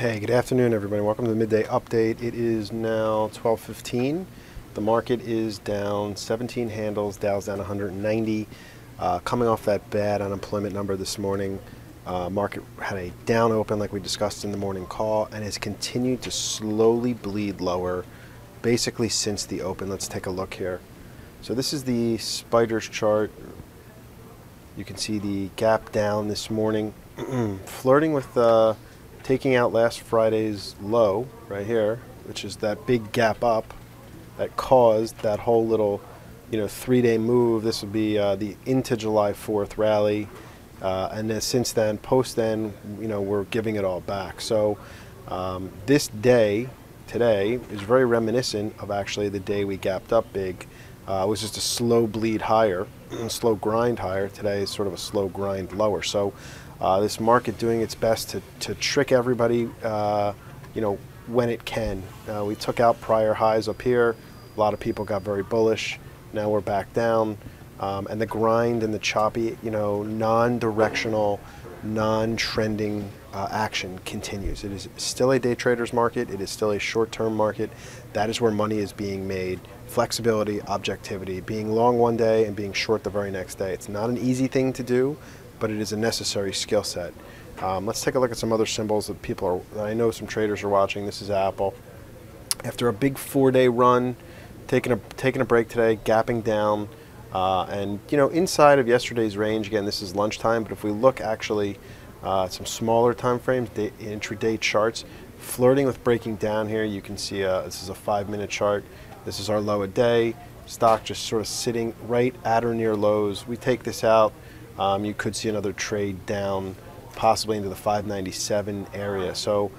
Hey, good afternoon, everybody. Welcome to the midday update. It is now 12:15. The market is down 17 handles. Dow's down 190. Coming off that bad unemployment number this morning, market had a down open like we discussed in the morning call and has continued to slowly bleed lower basically since the open. Let's take a look here. So this is the spiders chart. You can see the gap down this morning, flirting with taking out last Friday's low right here, which is that big gap up that caused that whole little, 3-day move. This would be the into July 4th rally, and then since then, post then, we're giving it all back. So this day today is very reminiscent of actually the day we gapped up big. It was just a slow bleed higher, slow grind higher. Today is sort of a slow grind lower. So this market doing its best to trick everybody, when it can. We took out prior highs up here. A lot of people got very bullish. Now we're back down. And the grind and the choppy, non-directional, non-trending action continues. It is still a day trader's market. It is still a short-term market. That is where money is being made. Flexibility, objectivity, being long one day and being short the very next day. It's not an easy thing to do, but it is a necessary skill set. Let's take a look at some other symbols that I know some traders are watching. This is Apple. After a big 4-day run, taking a break today, gapping down, and inside of yesterday's range. Again, this is lunchtime, but if we look actually at some smaller time frames, intraday charts, flirting with breaking down here. You can see this is a 5-minute chart. This is our low a day. Stock just sort of sitting right at or near lows. We take this out. You could see another trade down, possibly into the 597 area. So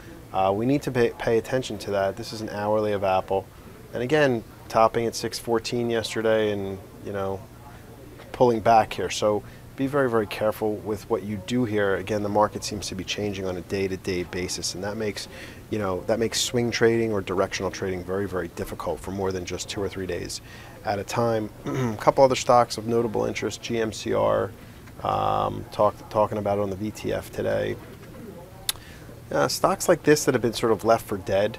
we need to pay attention to that. This is an hourly of Apple. And again, topping at 614 yesterday and, pulling back here. So be very, very careful with what you do here. Again, the market seems to be changing on a day-to-day basis, and that makes swing trading or directional trading very, very difficult for more than just 2 or 3 days at a time. A couple other stocks of notable interest: GMCR, talking about it on the VTF today. Stocks like this that have been sort of left for dead,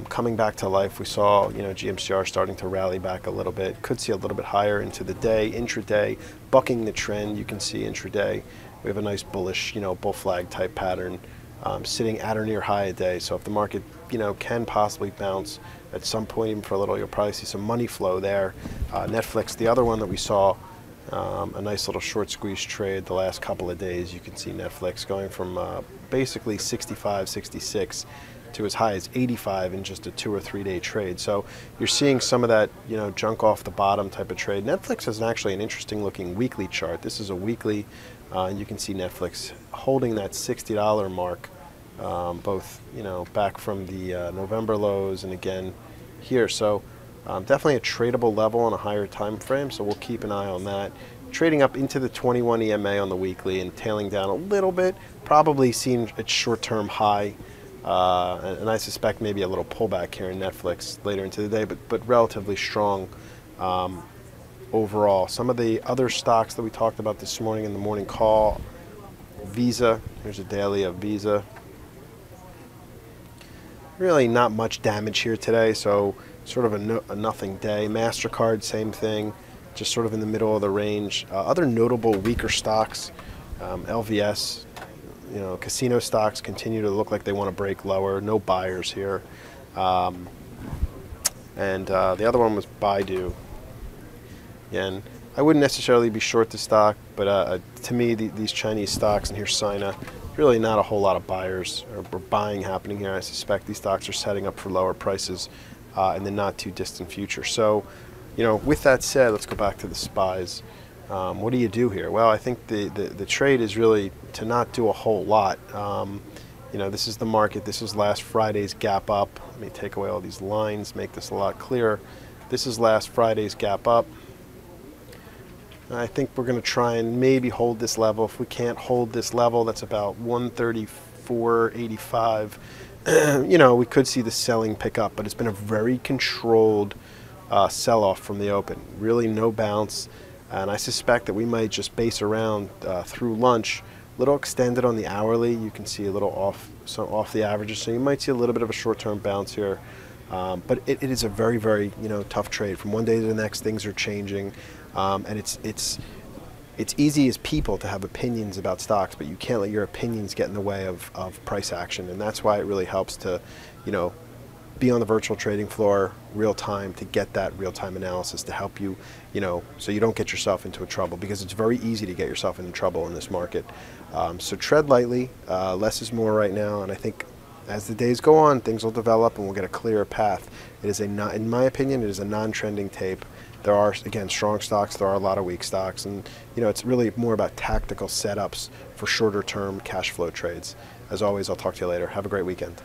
coming back to life. We saw, GMCR starting to rally back a little bit. Could see a little bit higher into the day, intraday, bucking the trend. You can see intraday we have a nice bullish, bull flag type pattern, sitting at or near high a day. So if the market, can possibly bounce at some point, even for a little, you'll probably see some money flow there. Netflix, the other one that we saw, a nice little short squeeze trade the last couple of days. You can see Netflix going from basically 65, 66 to as high as 85 in just a 2 or 3 day trade. So you're seeing some of that, junk off the bottom type of trade. Netflix has actually an interesting looking weekly chart. This is a weekly, and you can see Netflix holding that $60 mark, both, back from the November lows and again here. So definitely a tradable level on a higher time frame, so we'll keep an eye on that. Trading up into the 21 EMA on the weekly and tailing down a little bit, probably seeing its short-term high, and I suspect maybe a little pullback here in Netflix later into the day, but relatively strong overall. Some of the other stocks that we talked about this morning in the morning call: Visa. Here's a daily of Visa. Really not much damage here today, so sort of a nothing day. MasterCard, same thing, just sort of in the middle of the range. Other notable weaker stocks: LVS. Casino stocks continue to look like they want to break lower. No buyers here. And the other one was Baidu. Again, I wouldn't necessarily be short the stock, but to me, these Chinese stocks, and here's Sina, really not a whole lot of buyers or buying happening here. I suspect these stocks are setting up for lower prices in the not too distant future. So, with that said, let's go back to the SPYs. What do you do here? Well, I think the trade is really to not do a whole lot. This is the market. This is last Friday's gap up. Let me take away all these lines, make this a lot clearer. This is last Friday's gap up. I think we're going to try and maybe hold this level. If we can't hold this level, that's about 134.85. We could see the selling pick up, but it's been a very controlled sell-off from the open. Really no bounce. And I suspect that we might just base around through lunch. A little extended on the hourly. You can see a little off some off the averages, so you might see a little bit of a short-term bounce here. But it is a very, very tough trade. From one day to the next, things are changing, and it's easy as people to have opinions about stocks, but you can't let your opinions get in the way of price action, and that's why it really helps to be on the virtual trading floor real time, to get that real time analysis to help you, so you don't get yourself into trouble, because it's very easy to get yourself into trouble in this market. So tread lightly, less is more right now, and I think as the days go on, things will develop and we'll get a clearer path. It is in my opinion, it is a non-trending tape. There are, again, strong stocks, there are a lot of weak stocks, and it's really more about tactical setups for shorter term cash flow trades. As always, I'll talk to you later. Have a great weekend.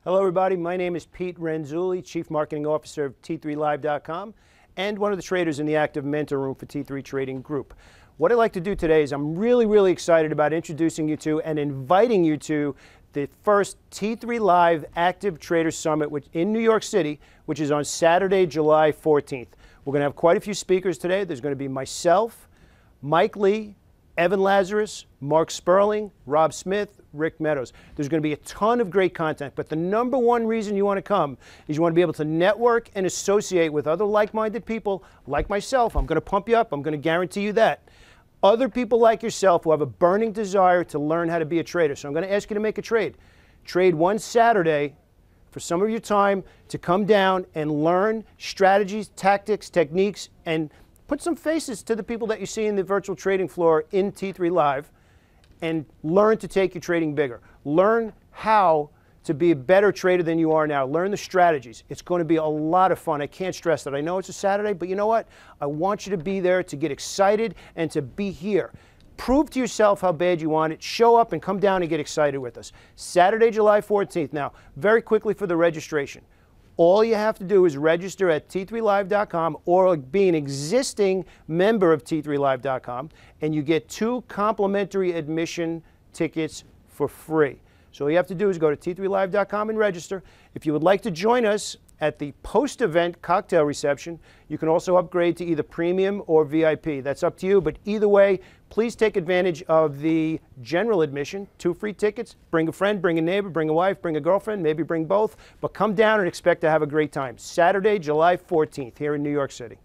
Hello everybody, my name is Pete Renzulli, Chief Marketing Officer of T3Live.com and one of the traders in the active mentor room for T3 Trading Group. What I'd like to do today is I'm really excited about introducing you to and inviting you to the first T3 Live Active Trader Summit in New York City, which is on Saturday, July 14th. We're going to have quite a few speakers today. There's going to be myself, Mike Lee, Evan Lazarus, Mark Sperling, Rob Smith, Rick Meadows. There's going to be a ton of great content, but the number one reason you want to come is you want to be able to network and associate with other like-minded people like myself. I'm going to pump you up. I'm going to guarantee you that. Other people like yourself who have a burning desire to learn how to be a trader. So I'm going to ask you to make a trade. Trade one Saturday for some of your time to come down and learn strategies, tactics, techniques, and put some faces to the people that you see in the virtual trading floor in T3 Live, and learn to take your trading bigger. Learn how to be a better trader than you are now. Learn the strategies. It's going to be a lot of fun. I can't stress that. I know it's a Saturday, but you know what? I want you to be there, to get excited, and to be here. Prove to yourself how bad you want it. Show up and come down and get excited with us. Saturday, July 14th. Now, very quickly for the registration. All you have to do is register at T3Live.com or be an existing member of T3Live.com, and you get 2 complimentary admission tickets for free. So all you have to do is go to T3Live.com and register. If you would like to join us at the post-event cocktail reception, you can also upgrade to either premium or VIP. That's up to you, but either way, please take advantage of the general admission, 2 free tickets. Bring a friend, bring a neighbor, bring a wife, bring a girlfriend, maybe bring both, but come down and expect to have a great time. Saturday, July 14th here in New York City.